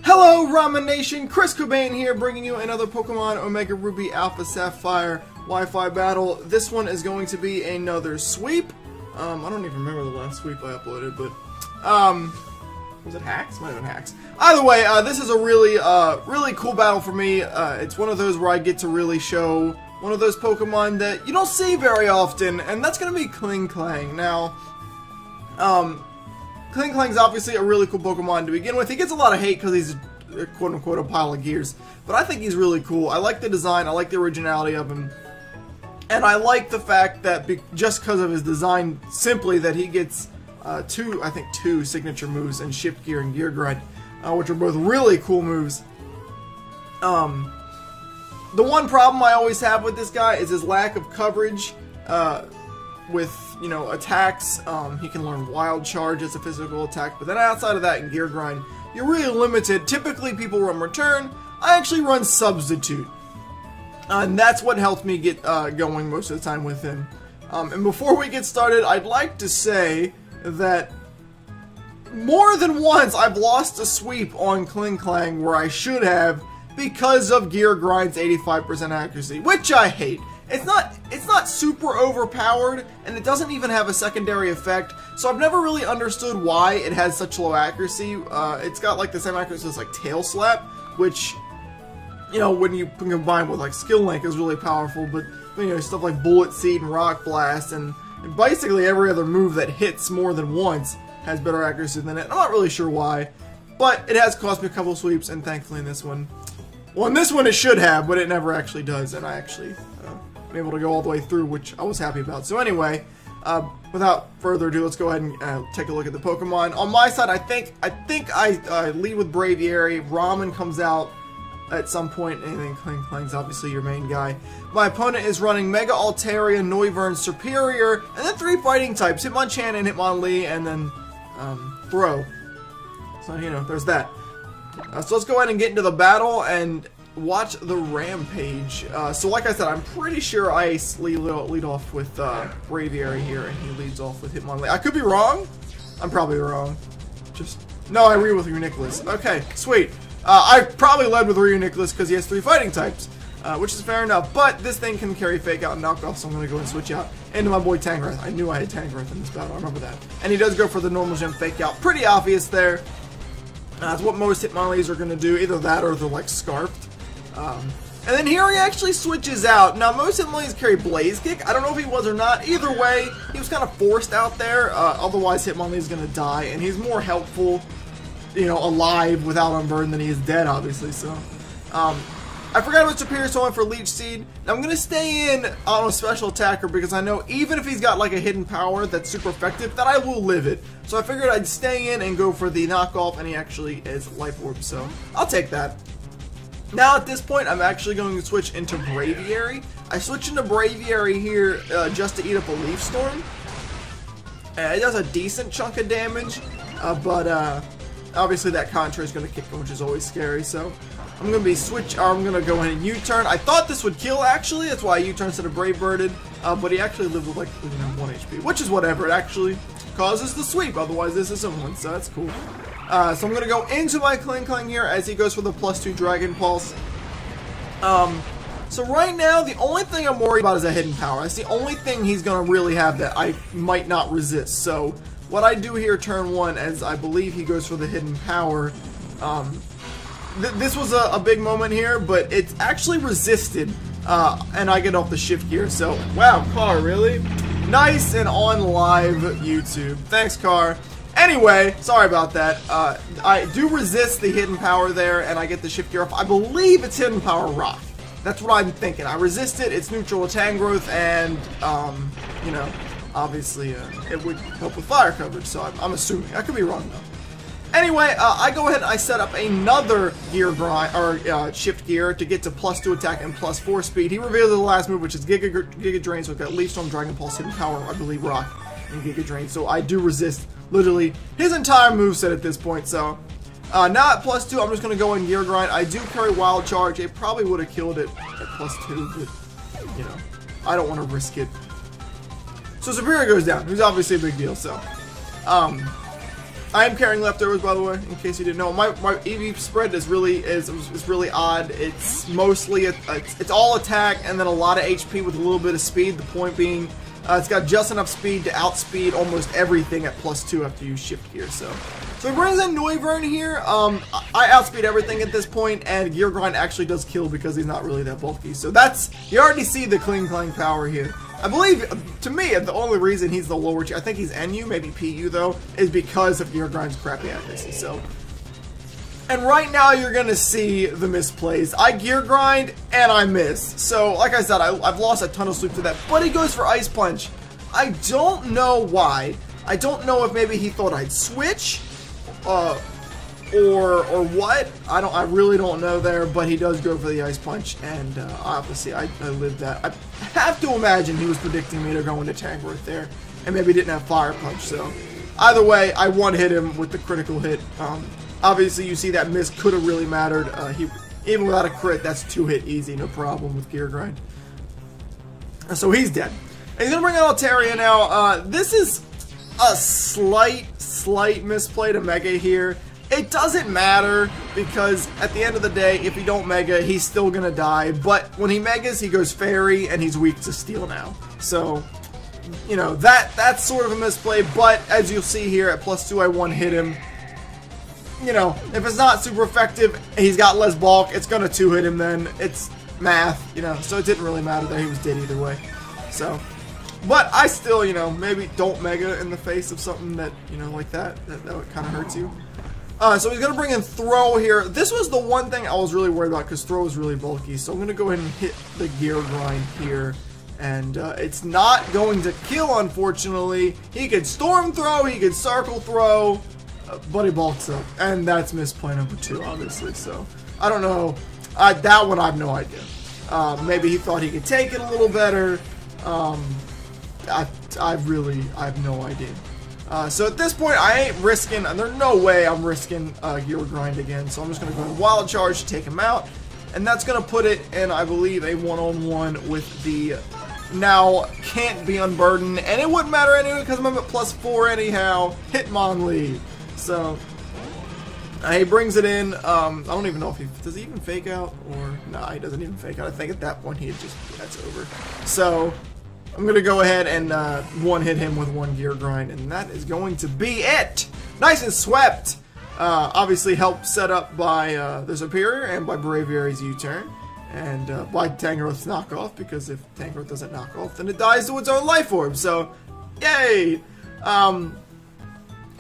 Hello Ramen Nation, Chris Cobain here bringing you another Pokemon Omega Ruby Alpha Sapphire Wi-Fi battle. This one is going to be another sweep. I don't even remember the last sweep I uploaded, but was it hacks? Might have been hacks. Either way, this is a really cool battle for me. It's one of those where I get to really show one of those Pokemon that you don't see very often, and that's going to be Klinklang. Now, Klinklang's obviously a really cool Pokemon to begin with. He gets a lot of hate because he's quote-unquote a pile of gears, but I think he's really cool. I like the design, I like the originality of him, and I like the fact that just because of his design, simply that he gets two signature moves in Shift Gear and Gear Grind, which are both really cool moves. The one problem I always have with this guy is his lack of coverage with, you know, attacks. He can learn Wild Charge as a physical attack, but then outside of that in Gear Grind, you're really limited. Typically people run Return. I actually run Substitute. And that's what helped me get going most of the time with him. And before we get started, I'd like to say that more than once I've lost a sweep on Klinklang where I should have because of Gear Grind's 85% accuracy, which I hate. It's not super overpowered, and it doesn't even have a secondary effect, so I've never really understood why it has such low accuracy. It's got like the same accuracy as like Tail Slap, which, you know, when you combine with like Skill Link is really powerful, but you know, stuff like Bullet Seed and Rock Blast and basically every other move that hits more than once has better accuracy than it. I'm not really sure why, but it has cost me a couple sweeps, and thankfully in this one, well, in this one it should have, but it never actually does, and I actually am able to go all the way through, which I was happy about. So anyway, without further ado, let's go ahead and take a look at the Pokemon. On my side, I think I lead with Braviary. Ramen comes out at some point, and then Klinklang's obviously your main guy. My opponent is running Mega Altaria, Noivern, Superior, and then 3 fighting types: Hitmonchan and Hitmonlee, and then Throw. So, you know, there's that. So let's go ahead and get into the battle and watch the rampage. So like I said, I'm pretty sure I lead off with Braviary here, and he leads off with Hitmonlee. I could be wrong. I'm probably wrong. No, I read with Reuniclus. Okay, sweet. I probably led with Reuniclus because he has 3 fighting types, which is fair enough. But this thing can carry Fake Out and Knock Off, so I'm going to go and switch out into my boy Tangrowth. I knew I had Tangrowth in this battle. I remember that. And he does go for the normal gem Fake Out. Pretty obvious there. That's what most Hitmonlees are going to do. Either that or they're like Scarfed. And then here he actually switches out. Now, most Hitmonlees carry Blaze Kick. I don't know if he was or not. Either way, he was kind of forced out there. Otherwise, Hitmonlee is going to die. And he's more helpful, you know, alive without Unburden than he is dead, obviously. So, I forgot about Superior, so I went for Leech Seed. Now, I'm going to stay in on a special attacker because I know even if he's got like a hidden power that's super effective, that I will live it. So I figured I'd stay in and go for the knockoff, and he actually is Life Orb, so I'll take that. Now at this point, I'm actually going to switch into Braviary. I switch into Braviary here just to eat up a Leaf Storm. It does a decent chunk of damage, but obviously that Contra is going to kick him, which is always scary. So I'm going to I'm going to go ahead and U-turn. I thought this would kill actually. That's why I U-turn instead of Brave Birded. But he actually lived with like 1 HP, which is whatever. It actually causes the sweep. Otherwise, this is a win, so that's cool. So I'm going to go into my Klinklang here as he goes for the +2 Dragon Pulse. So right now, the only thing I'm worried about is a hidden power. That's the only thing he's going to really have that I might not resist. So what I do here turn 1, as I believe he goes for the hidden power, this was a big moment here, but it's actually resisted, and I get off the Shift Gear. So, wow, Car, really? Nice and on live YouTube. Thanks, Car. Anyway, sorry about that. I do resist the hidden power there, and I get the Shift Gear off. I believe it's hidden power Rock. That's what I'm thinking. I resist it. It's neutral with Tangrowth, and you know, obviously it would help with fire coverage. So I'm assuming. I could be wrong though. Anyway, I go ahead and I set up another Gear Grind or Shift Gear to get to +2 attack and +4 speed. He reveals the last move, which is Giga Drain. So we've got Leaf Storm, Dragon Pulse, hidden power, I believe Rock, and Giga Drain. So I do resist literally his entire moveset at this point. So now at +2, I'm just going to go in Gear Grind. I do carry Wild Charge. It probably would have killed it at +2, but, you know, I don't want to risk it. So Superior goes down, who's obviously a big deal. So I am carrying leftovers, by the way, in case you didn't know. My EV spread is really odd. It's mostly it's all attack and then a lot of HP with a little bit of speed. The point being, it's got just enough speed to outspeed almost everything at +2 after you shift gear. So he brings in Noivern here. I outspeed everything at this point, and Gear Grind actually does kill because he's not really that bulky. So you already see the Klinklang power here. I believe, to me, the only reason he's the lower tier, I think he's NU, maybe PU though, is because of Gear Grind's crappy accuracy. So, and right now you're gonna see the misplays. I Gear Grind and I miss. So, like I said, I've lost a ton of sweep to that. But he goes for Ice Punch. I don't know why. I don't know if maybe he thought I'd switch, or what. I really don't know there. But he does go for the Ice Punch, and obviously I lived that. I have to imagine he was predicting me to go into Tank Growth there, and maybe didn't have Fire Punch. So either way, I one-hit him with the critical hit. Obviously, you see that miss could have really mattered. Even without a crit, that's 2-hit easy, no problem with Gear Grind. So he's dead. And he's gonna bring out Altaria now. This is a slight misplay to Mega here. It doesn't matter, because at the end of the day, if you don't Mega, he's still gonna die. But when he Megas, he goes Fairy, and he's weak to Steel now. So, you know, that's sort of a misplay. But as you'll see here, at +2, I one-hit him. You know, if it's not super effective, he's got less bulk, it's gonna 2-hit him then. It's math, you know, so it didn't really matter there. He was dead either way. So, but I still, you know, maybe don't Mega in the face of something that, you know, like that kind of hurts you. So he's going to bring in Throw here. This was the one thing I was really worried about, because Throw is really bulky. So I'm going to go ahead and hit the Gear Grind here. And it's not going to kill, unfortunately. He could Storm Throw, he could Circle Throw, but he bulks up. And that's misplay number 2, obviously. So I don't know. That one I have no idea. Maybe he thought he could take it a little better. I have no idea. So at this point, I ain't risking, and there's no way I'm risking Gear Grind again, so I'm just going to go in Wild Charge to take him out, and that's going to put it in, I believe, a one-on-one with the now can't be unburdened, and it wouldn't matter anyway because I'm at +4 anyhow, Hitmonlee. So he brings it in. I don't even know if does he even fake out, or nah, he doesn't even fake out. I think at that point that's over. So I'm going to go ahead and one-hit him with 1 Gear Grind, and that is going to be it! Nice and swept! Obviously helped set up by the Superior and by Braviary's U-turn, and by Tangrowth's knockoff, because if Tangrowth doesn't knock off, then it dies to its own life orb, so yay!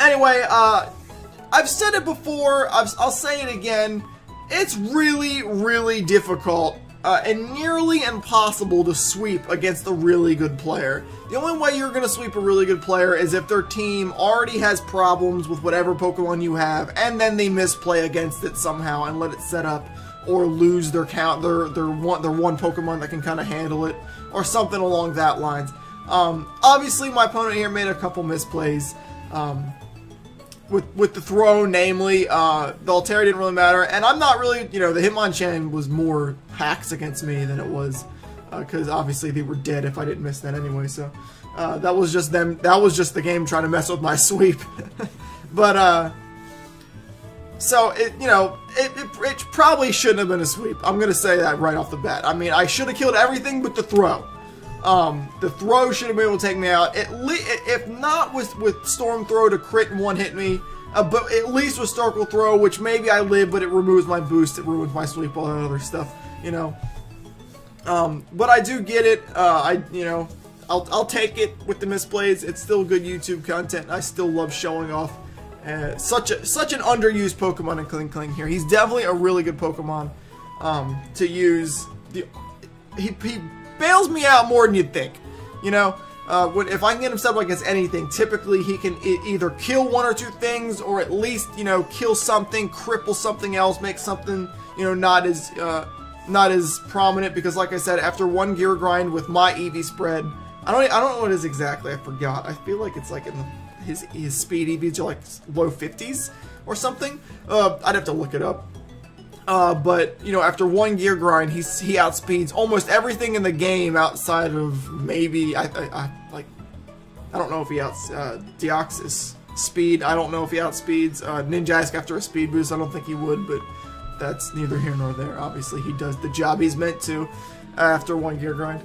Anyway, I've said it before, I'll say it again, it's really, really difficult and nearly impossible to sweep against a really good player. The only way you're going to sweep a really good player is if their team already has problems with whatever Pokemon you have, and then they misplay against it somehow and let it set up, or lose their one Pokemon that can kind of handle it, or something along that lines. Obviously, my opponent here made a couple misplays. With the throw, namely, the Altaria didn't really matter, and I'm not really, you know, the Hitmonchan was more hacks against me than it was, because obviously they were dead if I didn't miss that anyway, so, that was just them, that was just the game trying to mess with my sweep. But, so, you know, it probably shouldn't have been a sweep. I'm gonna say that right off the bat. I mean, I should have killed everything but the throw. The throw should have been able to take me out. If not with Storm Throw to crit and one-hit me, but at least with Circle Throw, which maybe I live, but it removes my boost, it ruins my sweep, all that other stuff, you know. But I do get it. You know, I'll take it with the misplays. It's still good YouTube content. I still love showing off such an underused Pokemon in Klinklang here. He's definitely a really good Pokemon to use. He bails me out more than you'd think, you know. If I can get him set up against anything, typically he can either kill 1 or 2 things, or at least, you know, kill something, cripple something else, make something, you know, not as prominent. Because, like I said, after 1 Gear Grind with my EV spread, I don't know what it is exactly. I forgot. I feel like it's like in his speed EVs are like low 50s or something. I'd have to look it up. But, you know, after 1 Gear Grind, he outspeeds almost everything in the game outside of maybe, I don't know if he Deoxys speed. I don't know if he outspeeds Ninjask after a speed boost. I don't think he would, but that's neither here nor there. Obviously, he does the job he's meant to after one gear grind.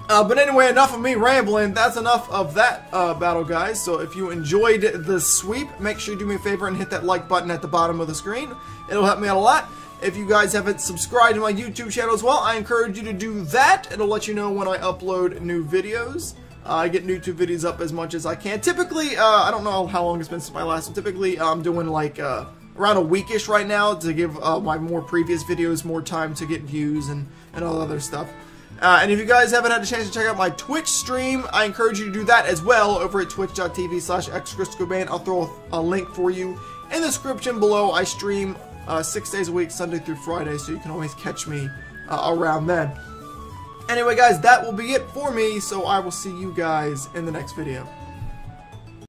But anyway, enough of me rambling. That's enough of that battle, guys. So if you enjoyed the sweep, make sure you do me a favor and hit that like button at the bottom of the screen. It'll help me out a lot. If you guys haven't subscribed to my YouTube channel as well, I encourage you to do that. It'll let you know when I upload new videos. I get new YouTube videos up as much as I can. Typically, I don't know how long it's been since my last one. Typically, I'm doing like around a weekish right now to give my more previous videos more time to get views and all that other stuff. And if you guys haven't had a chance to check out my Twitch stream, I encourage you to do that as well over at twitch.tv/xcriscoban. I'll throw a link for you in the description below. I stream 6 days a week, Sunday through Friday, so you can always catch me around then. Anyway, guys, that will be it for me, so I will see you guys in the next video.